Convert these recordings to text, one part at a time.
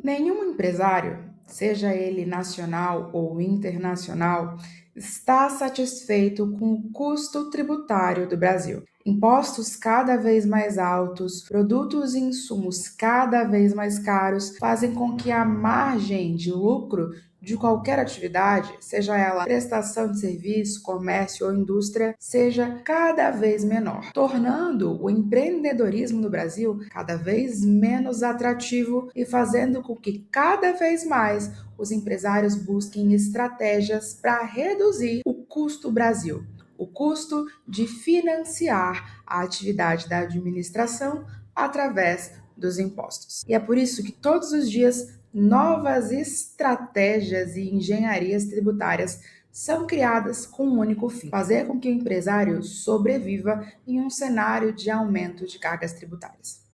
Nenhum empresário, seja ele nacional ou internacional, está satisfeito com o custo tributário do Brasil. Impostos cada vez mais altos, produtos e insumos cada vez mais caros fazem com que a margem de lucro de qualquer atividade, seja ela prestação de serviço, comércio ou indústria, seja cada vez menor, tornando o empreendedorismo no Brasil cada vez menos atrativo e fazendo com que cada vez mais os empresários busquem estratégias para reduzir o custo Brasil, o custo de financiar a atividade da administração através dos impostos. E é por isso que todos os dias novas estratégias e engenharias tributárias são criadas com um único fim: fazer com que o empresário sobreviva em um cenário de aumento de cargas tributárias.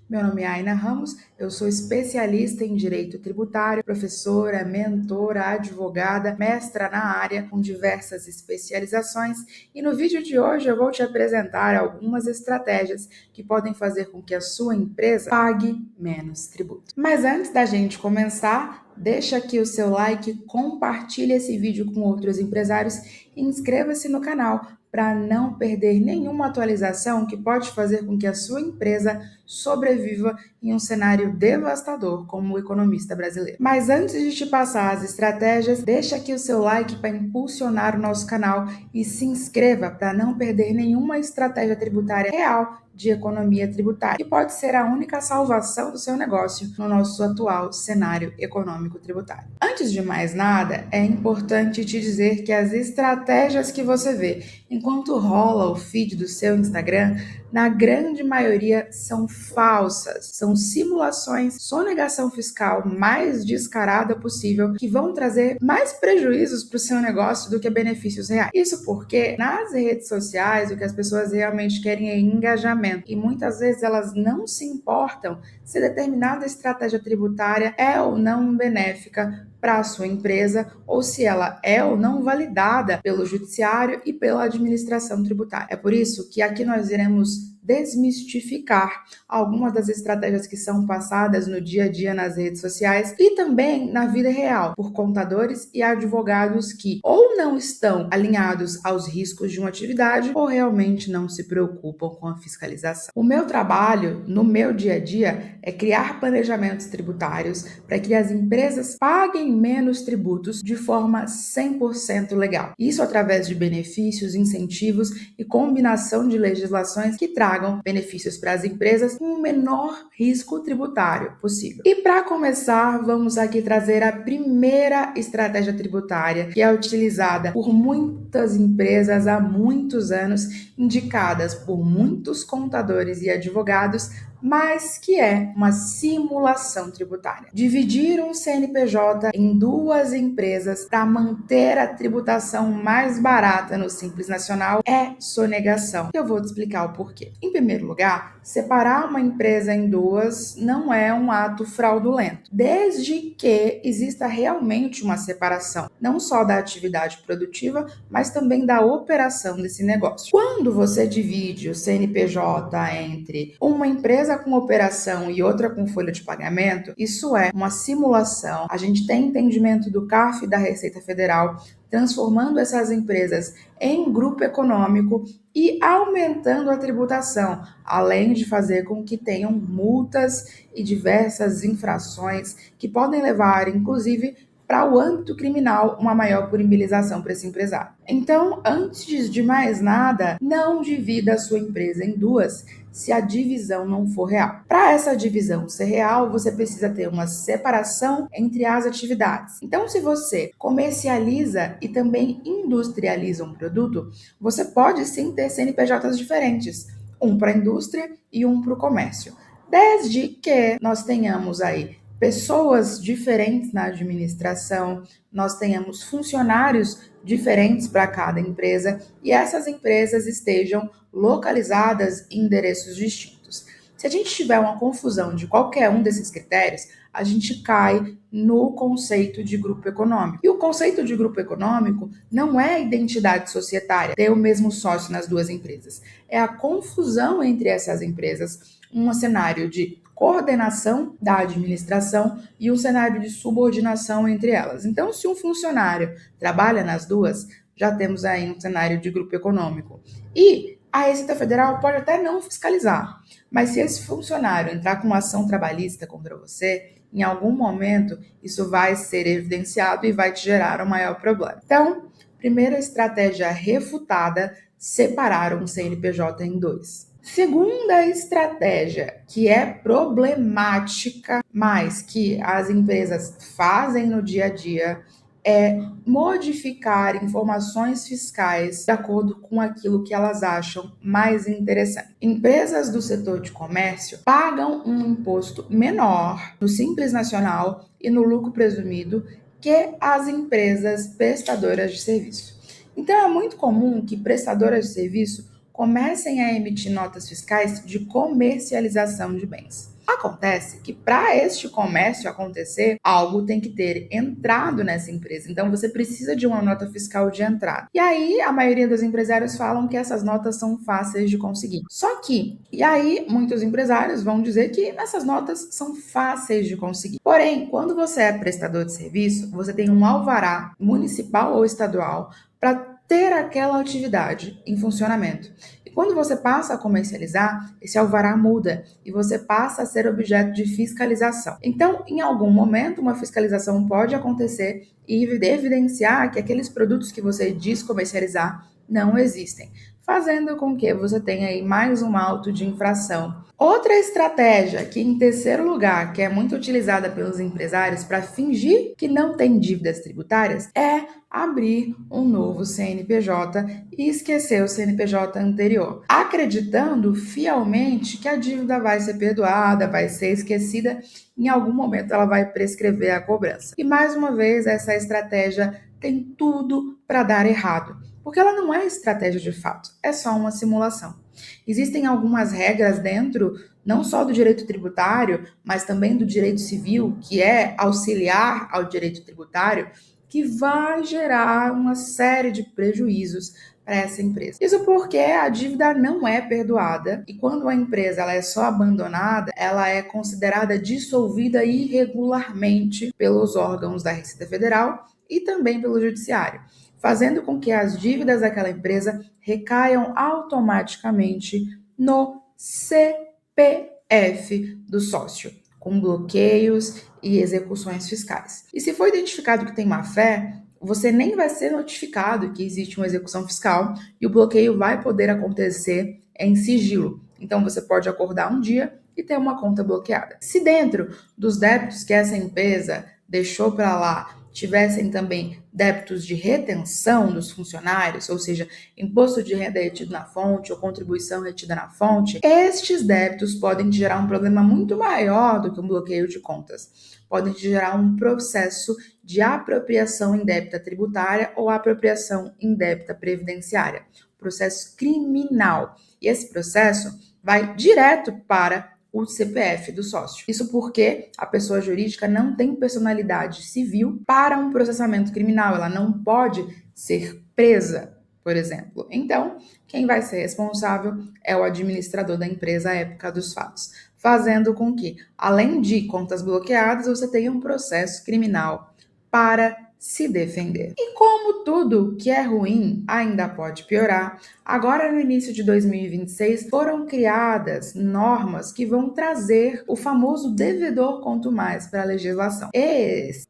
Meu nome é Aina Ramos, eu sou especialista em direito tributário, professora, mentora, advogada, mestra na área, com diversas especializações, e no vídeo de hoje eu vou te apresentar algumas estratégias que podem fazer com que a sua empresa pague menos tributo. Mas antes da gente começar, deixa aqui o seu like, compartilhe esse vídeo com outros empresários e inscreva-se no canal para não perder nenhuma atualização que pode fazer com que a sua empresa sobreviva em um cenário devastador como o economista brasileiro. Mas antes de te passar as estratégias, deixa aqui o seu like para impulsionar o nosso canal e se inscreva para não perder nenhuma estratégia tributária real de economia tributária, que pode ser a única salvação do seu negócio no nosso atual cenário econômico tributário. Antes de mais nada, é importante te dizer que as estratégias que você vê enquanto rola o feed do seu Instagram, na grande maioria são falsas, são simulações, sonegação fiscal mais descarada possível, que vão trazer mais prejuízos para o seu negócio do que benefícios reais. Isso porque nas redes sociais o que as pessoas realmente querem é engajamento, e muitas vezes elas não se importam se determinada estratégia tributária é ou não benéfica para a sua empresa ou se ela é ou não validada pelo judiciário e pela administração tributária. É por isso que aqui nós iremos desmistificar algumas das estratégias que são passadas no dia a dia nas redes sociais e também na vida real por contadores e advogados que ou não estão alinhados aos riscos de uma atividade ou realmente não se preocupam com a fiscalização. O meu trabalho no meu dia a dia é criar planejamentos tributários para que as empresas paguem menos tributos de forma 100% legal. Isso através de benefícios, incentivos e combinação de legislações que tragam benefícios para as empresas com o menor risco tributário possível. E para começar, vamos aqui trazer a primeira estratégia tributária que é utilizada por muitas empresas há muitos anos, indicadas por muitos contadores e advogados, mas que é uma simulação tributária. Dividir um CNPJ em duas empresas para manter a tributação mais barata no Simples Nacional é sonegação. Eu vou te explicar o porquê. Em primeiro lugar, separar uma empresa em duas não é um ato fraudulento, desde que exista realmente uma separação, não só da atividade produtiva, mas também da operação desse negócio. Quando você divide o CNPJ entre uma empresa com operação e outra com folha de pagamento, isso é uma simulação. A gente tem entendimento do CARF e da Receita Federal, transformando essas empresas em grupo econômico e aumentando a tributação, além de fazer com que tenham multas e diversas infrações que podem levar, inclusive, para o âmbito criminal, uma maior punibilização para esse empresário. Então, antes de mais nada, não divida a sua empresa em duas se a divisão não for real. Para essa divisão ser real, você precisa ter uma separação entre as atividades. Então, se você comercializa e também industrializa um produto, você pode sim ter CNPJs diferentes, um para a indústria e um para o comércio, desde que nós tenhamos aí pessoas diferentes na administração, nós tenhamos funcionários diferentes para cada empresa e essas empresas estejam localizadas em endereços distintos. Se a gente tiver uma confusão de qualquer um desses critérios, a gente cai no conceito de grupo econômico. E o conceito de grupo econômico não é a identidade societária, ter o mesmo sócio nas duas empresas. É a confusão entre essas empresas, um cenário de coordenação da administração e um cenário de subordinação entre elas. Então, se um funcionário trabalha nas duas, já temos aí um cenário de grupo econômico. E a Receita Federal pode até não fiscalizar, mas se esse funcionário entrar com uma ação trabalhista contra você, em algum momento isso vai ser evidenciado e vai te gerar um maior problema. Então, primeira estratégia refutada, separar um CNPJ em dois. Segunda estratégia, que é problemática, mas que as empresas fazem no dia a dia, é modificar informações fiscais de acordo com aquilo que elas acham mais interessante. Empresas do setor de comércio pagam um imposto menor no Simples Nacional e no lucro presumido que as empresas prestadoras de serviço. Então, é muito comum que prestadoras de serviço comecem a emitir notas fiscais de comercialização de bens. Acontece que para este comércio acontecer, algo tem que ter entrado nessa empresa. Então, você precisa de uma nota fiscal de entrada. E aí, a maioria dos empresários falam que essas notas são fáceis de conseguir. E aí, muitos empresários vão dizer que essas notas são fáceis de conseguir. Porém, quando você é prestador de serviço, você tem um alvará municipal ou estadual para ter aquela atividade em funcionamento. E quando você passa a comercializar, esse alvará muda e você passa a ser objeto de fiscalização. Então, em algum momento, uma fiscalização pode acontecer e evidenciar que aqueles produtos que você diz comercializar não existem, fazendo com que você tenha aí mais um auto de infração. Outra estratégia que, em terceiro lugar, que é muito utilizada pelos empresários para fingir que não tem dívidas tributárias, é abrir um novo CNPJ e esquecer o CNPJ anterior, acreditando fielmente que a dívida vai ser perdoada, vai ser esquecida, em algum momento ela vai prescrever a cobrança. E mais uma vez, essa estratégia tem tudo para dar errado, porque ela não é estratégia de fato, é só uma simulação. Existem algumas regras dentro, não só do direito tributário, mas também do direito civil, que é auxiliar ao direito tributário, que vai gerar uma série de prejuízos para essa empresa. Isso porque a dívida não é perdoada e quando a empresa ela é só abandonada, ela é considerada dissolvida irregularmente pelos órgãos da Receita Federal e também pelo Judiciário, fazendo com que as dívidas daquela empresa recaiam automaticamente no CPF do sócio, com bloqueios e execuções fiscais. E se for identificado que tem má-fé, você nem vai ser notificado que existe uma execução fiscal e o bloqueio vai poder acontecer em sigilo. Então você pode acordar um dia e ter uma conta bloqueada. Se dentro dos débitos que essa empresa deixou para lá tivessem também débitos de retenção dos funcionários, ou seja, imposto de renda retido na fonte ou contribuição retida na fonte, estes débitos podem gerar um problema muito maior do que um bloqueio de contas. Podem gerar um processo de apropriação indébita tributária ou apropriação indébita previdenciária, processo criminal. E esse processo vai direto para o CPF do sócio. Isso porque a pessoa jurídica não tem personalidade civil para um processamento criminal, ela não pode ser presa, por exemplo. Então, quem vai ser responsável é o administrador da empresa à época dos fatos, fazendo com que, além de contas bloqueadas, você tenha um processo criminal para se defender. E como tudo que é ruim ainda pode piorar, agora no início de 2026 foram criadas normas que vão trazer o famoso devedor quanto mais para a legislação.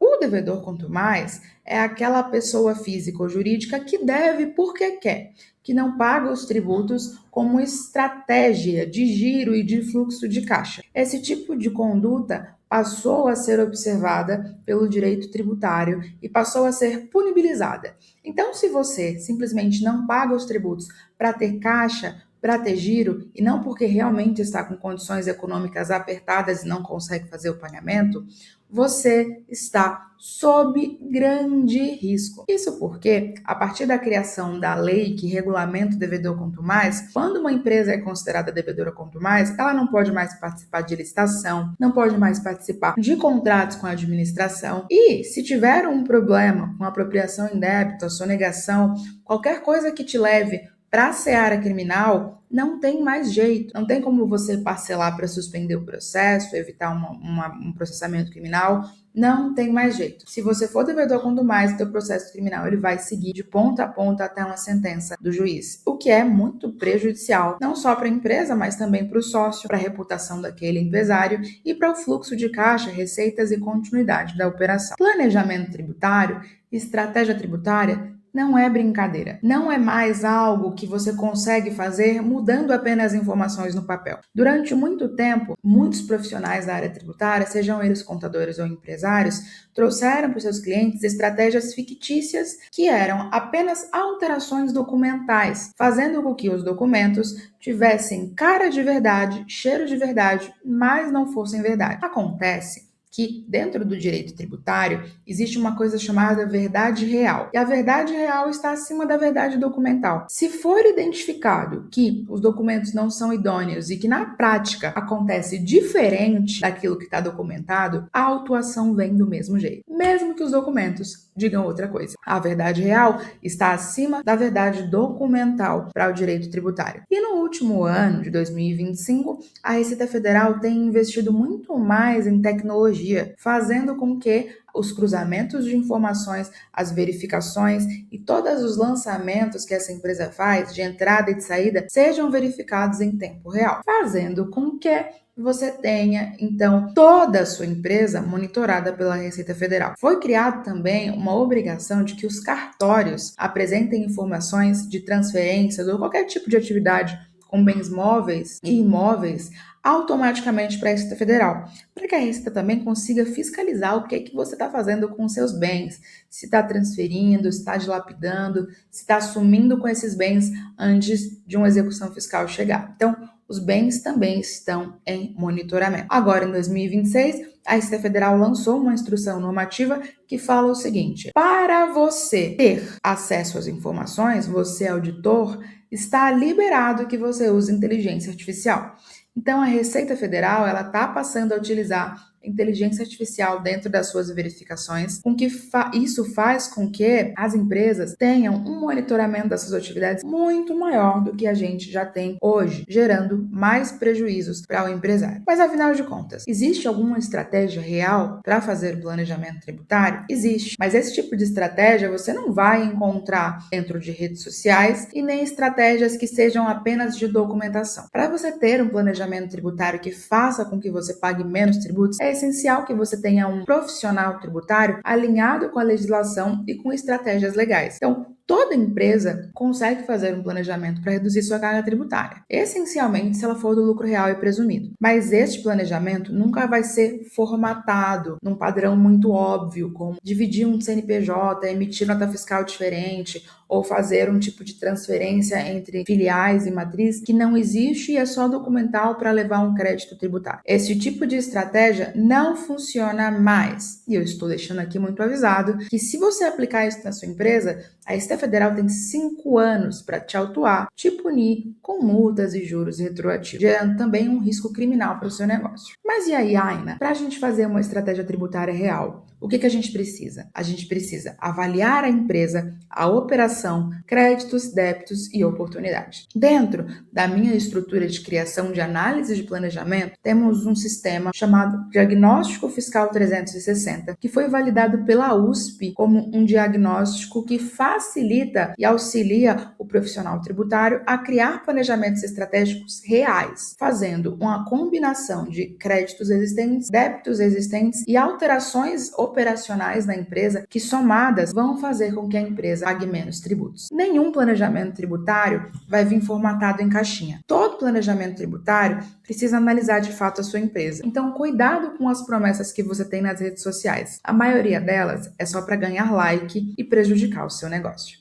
O devedor quanto mais é aquela pessoa física ou jurídica que deve porque quer, que não paga os tributos como estratégia de giro e de fluxo de caixa. Esse tipo de conduta passou a ser observada pelo direito tributário e passou a ser punibilizada. Então, se você simplesmente não paga os tributos para ter caixa, para ter giro, e não porque realmente está com condições econômicas apertadas e não consegue fazer o pagamento, você está sob grande risco. Isso porque, a partir da criação da lei que regulamenta o devedor quanto mais, quando uma empresa é considerada devedora quanto mais, ela não pode mais participar de licitação, não pode mais participar de contratos com a administração e, se tiver um problema com apropriação indébita, sonegação, qualquer coisa que te leve para a seara criminal, não tem mais jeito. Não tem como você parcelar para suspender o processo, evitar um processamento criminal. Não tem mais jeito. Se você for devedor quanto mais, o teu processo criminal ele vai seguir de ponta a ponta até uma sentença do juiz, o que é muito prejudicial, não só para a empresa, mas também para o sócio, para a reputação daquele empresário e para o fluxo de caixa, receitas e continuidade da operação. Planejamento tributário, estratégia tributária, não é brincadeira. Não é mais algo que você consegue fazer mudando apenas informações no papel. Durante muito tempo, muitos profissionais da área tributária, sejam eles contadores ou empresários, trouxeram para os seus clientes estratégias fictícias que eram apenas alterações documentais, fazendo com que os documentos tivessem cara de verdade, cheiro de verdade, mas não fossem verdade. Acontece que dentro do direito tributário existe uma coisa chamada verdade real. E a verdade real está acima da verdade documental. Se for identificado que os documentos não são idôneos e que na prática acontece diferente daquilo que está documentado, a autuação vem do mesmo jeito, mesmo que os documentos digam outra coisa. A verdade real está acima da verdade documental para o direito tributário. E no último ano de 2025, a Receita Federal tem investido muito mais em tecnologia, fazendo com que os cruzamentos de informações, as verificações e todos os lançamentos que essa empresa faz, de entrada e de saída, sejam verificados em tempo real, fazendo com que você tenha, então, toda a sua empresa monitorada pela Receita Federal. Foi criado também uma obrigação de que os cartórios apresentem informações de transferências ou qualquer tipo de atividade com bens móveis e imóveis automaticamente para a Receita Federal, para que a Receita também consiga fiscalizar o que você está fazendo com os seus bens, se está transferindo, se está dilapidando, se está sumindo com esses bens antes de uma execução fiscal chegar. Então, os bens também estão em monitoramento. Agora, em 2026, a Receita Federal lançou uma instrução normativa que fala o seguinte: para você ter acesso às informações, você, auditor, está liberado que você use inteligência artificial. Então, a Receita Federal ela está passando a utilizar inteligência artificial dentro das suas verificações, com que isso faz com que as empresas tenham um monitoramento das suas atividades muito maior do que a gente já tem hoje, gerando mais prejuízos para o empresário. Mas, afinal de contas, existe alguma estratégia real para fazer o planejamento tributário? Existe, mas esse tipo de estratégia você não vai encontrar dentro de redes sociais e nem estratégias que sejam apenas de documentação. Para você ter um planejamento tributário que faça com que você pague menos tributos, é essencial que você tenha um profissional tributário alinhado com a legislação e com estratégias legais. Então, toda empresa consegue fazer um planejamento para reduzir sua carga tributária, essencialmente se ela for do lucro real e presumido. Mas este planejamento nunca vai ser formatado num padrão muito óbvio, como dividir um CNPJ, emitir nota fiscal diferente, ou fazer um tipo de transferência entre filiais e matriz que não existe e é só documental para levar um crédito tributário. Esse tipo de estratégia não funciona mais. E eu estou deixando aqui muito avisado que se você aplicar isso na sua empresa, a Receita Federal tem 5 anos para te autuar, te punir com multas e juros retroativos, gerando também um risco criminal para o seu negócio. Mas e aí, Aina? Para a gente fazer uma estratégia tributária real, o que a gente precisa? A gente precisa avaliar a empresa, a operação, créditos, débitos e oportunidades. Dentro da minha estrutura de criação de análise de planejamento, temos um sistema chamado Diagnóstico Fiscal 360, que foi validado pela USP como um diagnóstico que facilita e auxilia o profissional tributário a criar planejamentos estratégicos reais, fazendo uma combinação de créditos existentes, débitos existentes e alterações operacionais na empresa que, somadas, vão fazer com que a empresa pague menos tributos. Nenhum planejamento tributário vai vir formatado em caixinha. Todo planejamento tributário precisa analisar de fato a sua empresa. Então, cuidado com as promessas que você tem nas redes sociais. A maioria delas é só para ganhar like e prejudicar o seu negócio.